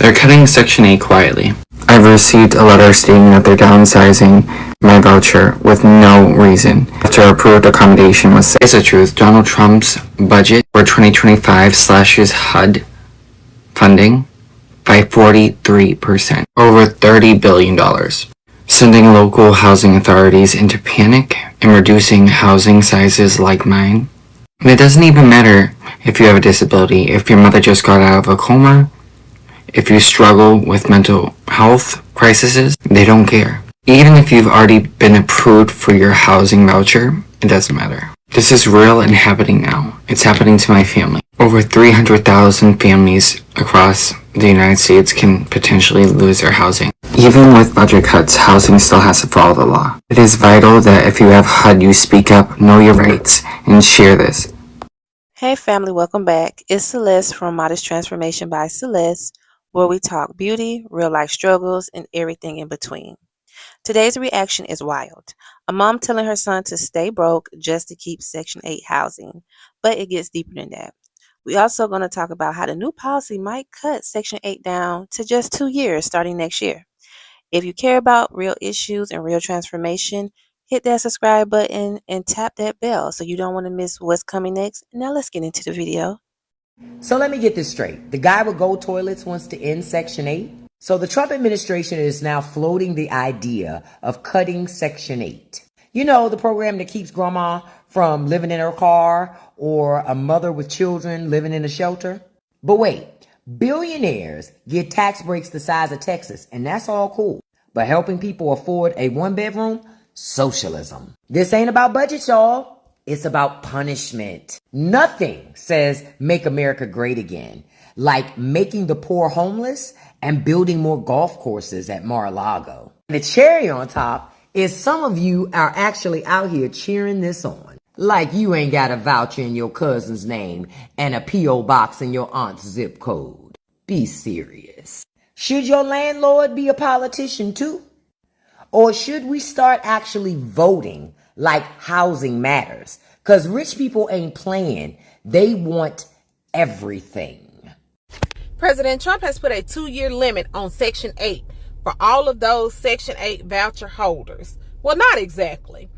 They're cutting Section 8 quietly. I've received a letter stating that they're downsizing my voucher with no reason after approved accommodation was. It's the truth. Donald Trump's budget for 2025 slashes HUD funding by 43%, over $30 billion, sending local housing authorities into panic and reducing housing sizes like mine. And it doesn't even matter if you have a disability, if your mother just got out of a coma, if you struggle with mental health crises, they don't care. Even if you've already been approved for your housing voucher, it doesn't matter. This is real and happening now. It's happening to my family. Over 300,000 families across the United States can potentially lose their housing. Even with budget cuts, housing still has to follow the law. It is vital that if you have HUD, you speak up, know your rights, and share this. Hey family, welcome back. It's Celeste from Modest Transformation by Celeste, where we talk beauty, real life struggles, and everything in between. Today's reaction is wild. A mom telling her son to stay broke just to keep Section 8 housing, but it gets deeper than that. We also going to talk about how the new policy might cut Section 8 down to just 2 years starting next year. If you care about real issues and real transformation, hit that subscribe button and tap that bell so you don't want to miss what's coming next. Now let's get into the video. So let me get this straight. The guy with gold toilets wants to end Section 8. So the Trump administration is now floating the idea of cutting Section 8. You know, the program that keeps grandma from living in her car or a mother with children living in a shelter. But wait, billionaires get tax breaks the size of Texas, and that's all cool. But helping people afford a one-bedroom? Socialism. This ain't about budgets, y'all. It's about punishment. Nothing says make America great again, like making the poor homeless and building more golf courses at Mar-a-Lago. The cherry on top is some of you are actually out here cheering this on. Like you ain't got a voucher in your cousin's name and a P.O. box in your aunt's zip code. Be serious. Should your landlord be a politician too? Or should we start actually voting like housing matters? Because rich people ain't playing. They want everything. President Trump has put a 2-year limit on Section 8 for all of those Section 8 voucher holders. Well, not exactly.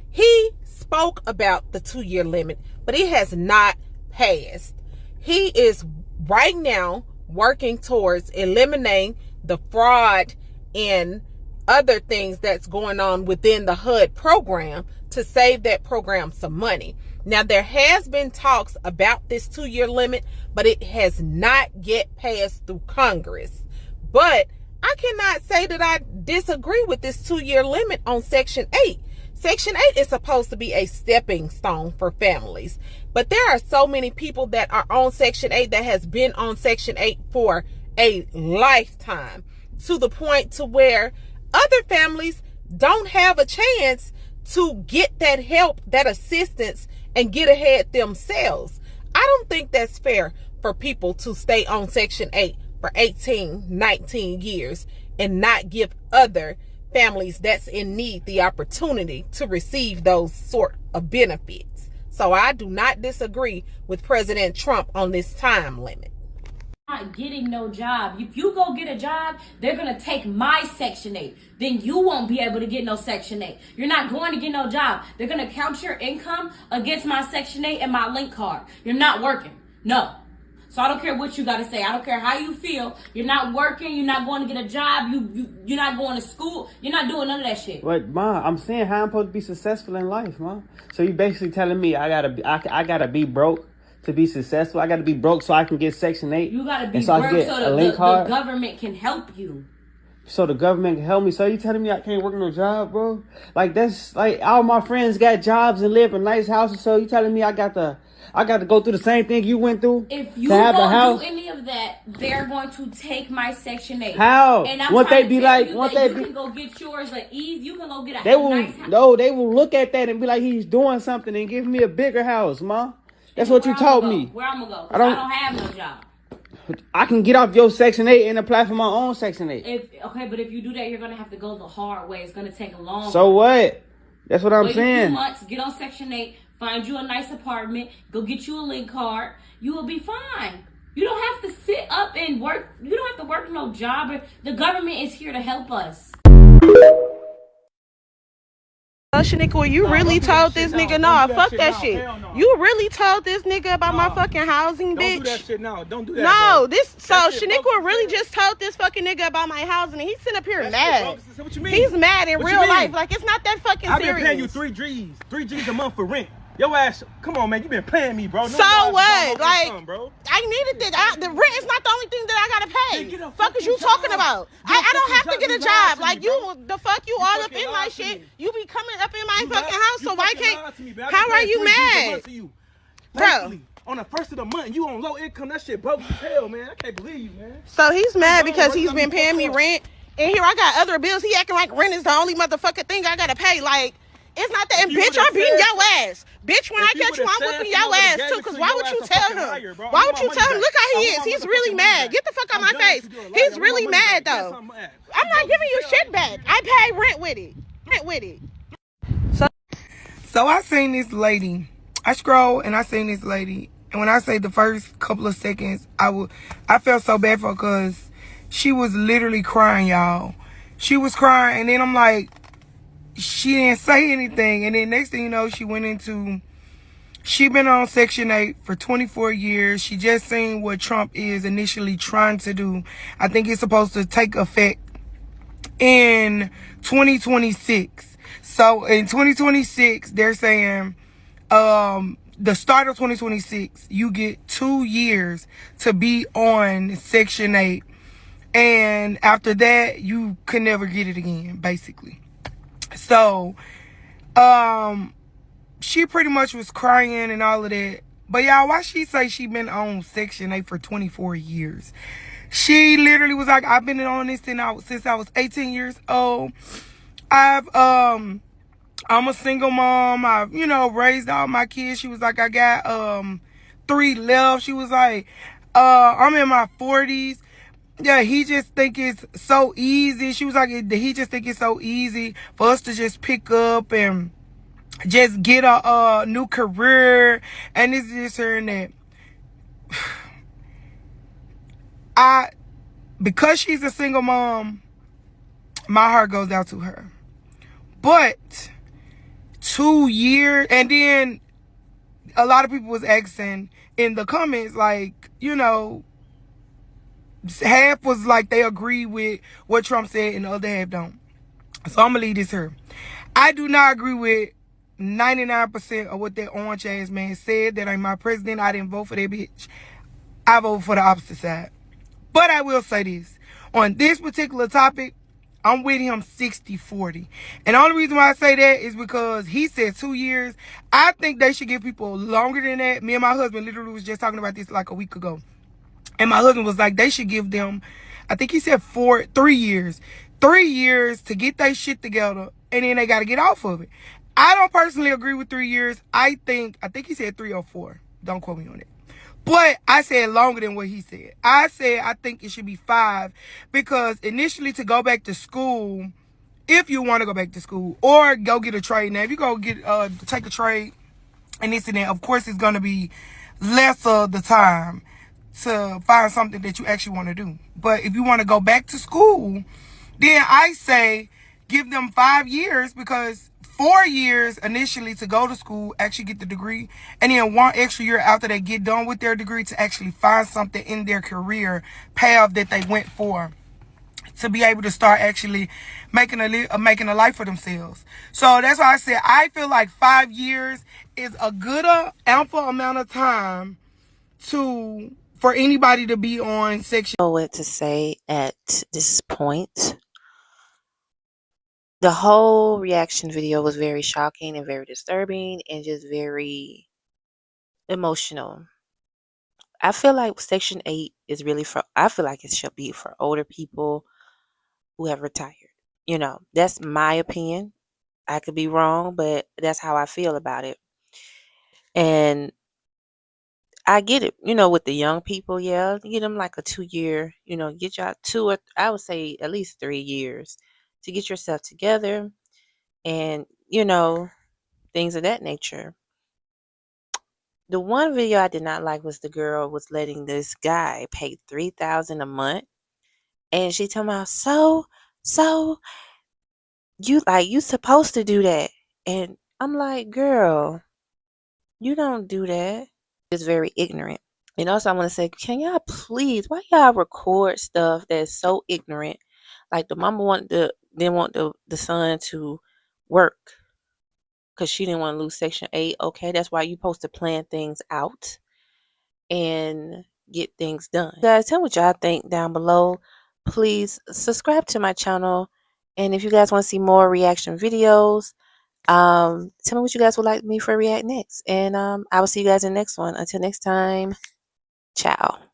He spoke about the 2-year limit, but it has not passed. He is right now working towards eliminating the fraud and other things that's going on within the HUD program to save that program some money. Now, there has been talks about this 2-year limit, but it has not yet passed through Congress. But I cannot say that I disagree with this 2-year limit on Section 8. Section 8 is supposed to be a stepping stone for families. But there are so many people that are on Section 8 that has been on Section 8 for a lifetime, to the point to where other families don't have a chance to get that help, that assistance, and get ahead themselves. I don't think that's fair for people to stay on Section 8 for 18, 19 years and not give other families that's in need the opportunity to receive those sort of benefits. So I do not disagree with President Trump on this time limit. Not getting no job. If you go get a job, they're gonna take my Section 8. Then you won't be able to get no Section 8. You're not going to get no job. They're gonna count your income against my Section 8 and my link card. You're not working. No. So I don't care what you gotta say. I don't care how you feel. You're not working. You're not going to get a job. You're not going to school. You're not doing none of that shit. But Ma, I'm saying how I'm supposed to be successful in life, Ma. So you basically telling me I gotta be broke to be successful? I gotta be broke so I can get Section 8? You gotta be so broke so the government can help you. So the government can help me. So you telling me I can't work no job, bro? Like that's like all my friends got jobs and live in nice houses. So you telling me I got to go through the same thing you went through? If you to have a house? don't do any of that, they're going to take my Section 8. How? And I'm won't they be like? You can go get yours at ease. You can go get They will. nice house. No, they will look at that and be like, he's doing something and give me a bigger house, Ma. That's what you told me. Where I'm gonna go? I don't have no job. I can get off your Section 8 and apply for my own Section 8. But if you do that, you're gonna have to go the hard way. It's gonna take a long. So what? That's what I'm Wait saying. a few months, get on Section 8, find you a nice apartment, go get you a link card. You will be fine. You don't have to sit up and work. You don't have to work no job. The government is here to help us. Shaniqua, you really told this nigga no. Fuck that shit. You really told this nigga about my fucking housing, bitch. Don't do that shit now. Don't do that. No, bro. so Shaniqua really just told this fucking nigga about my housing, and he's sitting up here mad. What you mean? He's mad in What real you mean? life. Like, it's not that fucking I've serious. been paying you 3 G's a month for rent. Your ass, come on, man. You been paying me, bro. No, So what? Like, income, bro. I needed that. The rent is not the only thing that I gotta pay. Then get a Fuck is you fucking talking job. about? Get a I don't have fucking to get a job. You lied job. to Like, me, you, bro. the fuck you all up fucking in my lied to shit. me. You be coming up in my You fucking lied- house, you so why fucking can't? lied to me, bro. I've How been are paying you 3 G's a mad? month to you. Bro. Lately, on the first of the month, you on low income. That shit broke as hell, man. I can't believe you, man. So he's mad Don't because work he's on been me, paying me fuck up. rent, and here I got other bills. He acting like rent is the only motherfucking thing I gotta pay. Like, it's not that. And If you bitch, would've I'm beating said- your ass. Bitch, when I If you catch you, would've I'm said whooping so, I your would've ass gave too. it Cause to why your would ass you a tell fucking him? liar, bro. I Why want would my you money tell him? back. Look how he I is. want my He's really motherfucking money mad. back. Get the fuck out I'm my done face. with you doing He's lies. I really want my money mad back. though. Yes, I'm mad. I'm not giving you shit back. I pay rent with it. Rent with it. So I seen this lady. I scroll and I seen this lady. And when I say the first couple of seconds, I felt so bad for her because she was literally crying, y'all. She was crying, and then I'm like, she didn't say anything. And then next thing you know, she been on Section 8 for 24 years. She just seen what Trump is initially trying to do. I think it's supposed to take effect in 2026. So in 2026, they're saying the start of 2026, you get 2 years to be on Section 8. And after that, you can never get it again, basically. So, she pretty much was crying and all of that. But y'all, why she say she been on Section 8 for 24 years? She literally was like, I've been on this since I was 18 years old. I'm a single mom. I've, raised all my kids. She was like, I got 3 left. She was like, I'm in my 40s. Yeah, he just think it's so easy. She was like, he just think it's so easy for us to just pick up and just get a new career. And this, this, her, and that. Because she's a single mom, my heart goes out to her. But 2 years, and then a lot of people was asking in the comments, like, half was like they agree with what Trump said and the other half don't. So I'm gonna leave this here. I do not agree with 99% of what that orange ass man said. That ain't my president. I didn't vote for that bitch. I voted for the opposite side. But I will say this. On this particular topic, I'm with him 60-40. And the only reason why I say that is because he said 2 years. I think they should give people longer than that. Me and my husband literally was just talking about this like a week ago. And my husband was like, they should give them, I think he said 3 years. 3 years to get their shit together, and then they got to get off of it. I don't personally agree with 3 years. I think he said 3 or 4. Don't quote me on it. But I said longer than what he said. I said I think it should be 5, because initially to go back to school, if you want to go back to school or go get a trade. Now, if you go take a trade and this and that, of course it's going to be less of the time to find something that you actually want to do. But if you want to go back to school, then I say give them 5 years, because 4 years initially to go to school, actually get the degree, and then 1 extra year after they get done with their degree to actually find something in their career path that they went for, to be able to start actually making a life for themselves. So that's why I said I feel like 5 years is a good ample amount of time for anybody to be on Section. Know what to say at this point. The whole reaction video was very shocking and very disturbing and just very emotional. I feel like Section 8 is really I feel like it should be for older people who have retired. That's my opinion. I could be wrong, but that's how I feel about it. And I get it, with the young people, yeah, get them like a 2 year, get y'all 2 or I would say at least 3 years to get yourself together and, things of that nature. The one video I did not like was the girl was letting this guy pay $3,000 a month, and she told me, so you supposed to do that, and I'm like, girl, you don't do that. It's very ignorant. And also, I want to say, can y'all please, why y'all record stuff that's so ignorant? Like the mama didn't want the son to work because she didn't want to lose Section 8. Okay, that's why you supposed to plan things out and get things done. Guys, tell me what y'all think down below. Please subscribe to my channel, and if you guys want to see more reaction videos, tell me what you guys would like me for react next, and I will see you guys in the next one. Until next time, ciao.